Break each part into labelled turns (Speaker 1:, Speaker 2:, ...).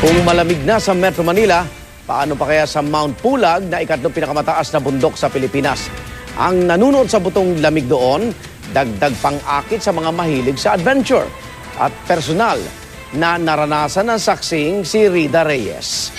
Speaker 1: Kung malamig na sa Metro Manila, paano pa kaya sa Mount Pulag na ikatlong pinakamataas na bundok sa Pilipinas? Ang nanunod sa butong lamig doon, dagdag pang-akit sa mga mahilig sa adventure at personal na naranasan ng saksing si Rida Reyes.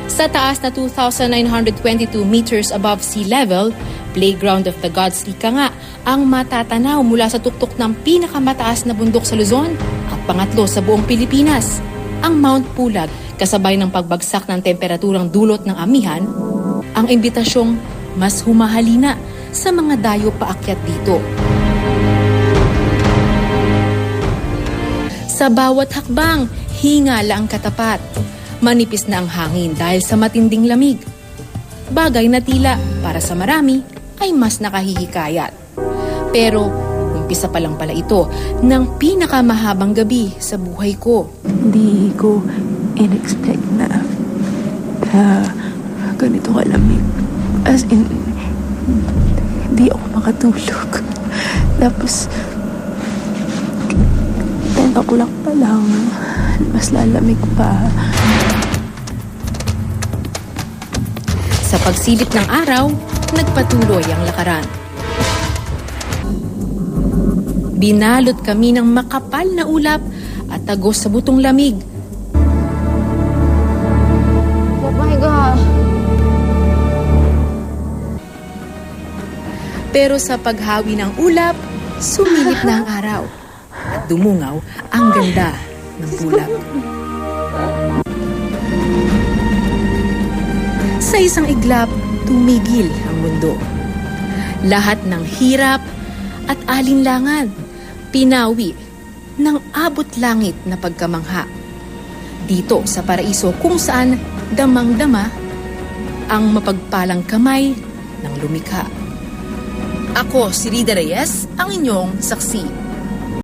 Speaker 2: Sa taas na 2,922 meters above sea level, playground of the gods ika nga ang matatanaw mula sa tuktok ng pinakamataas na bundok sa Luzon at pangatlo sa buong Pilipinas. Ang Mount Pulag, kasabay ng pagbagsak ng temperaturang dulot ng amihan, ang imbitasyong mas humahalina sa mga dayo paakyat dito. Sa bawat hakbang, hingala ang katapat. Manipis na ang hangin dahil sa matinding lamig. Bagay na tila para sa marami ay mas nakahihikayat. Pero umpisa pa lang pala ito ng pinakamahabang gabi sa buhay ko.
Speaker 3: Hindi ko in-expect na ganito kalamig. As in, hindi ako makatulog. Tapos, 10 o'clock pa lang, mas lalamig pa.
Speaker 2: Sa pagsilip ng araw, nagpatuloy ang lakaran. Binalot kami ng makapal na ulap at tagos sa butong lamig.
Speaker 4: Oh my gosh.
Speaker 2: Pero sa paghawi ng ulap, sumilip na ang araw. At dumungaw ang ganda ng bulag. Sa isang iglap, tumigil ang mundo. Lahat ng hirap at alinlangan, pinawi ng abot langit na pagkamangha. Dito sa paraiso kung saan damang-dama ang mapagpalang kamay ng lumikha. Ako si Rida Reyes, ang inyong saksi.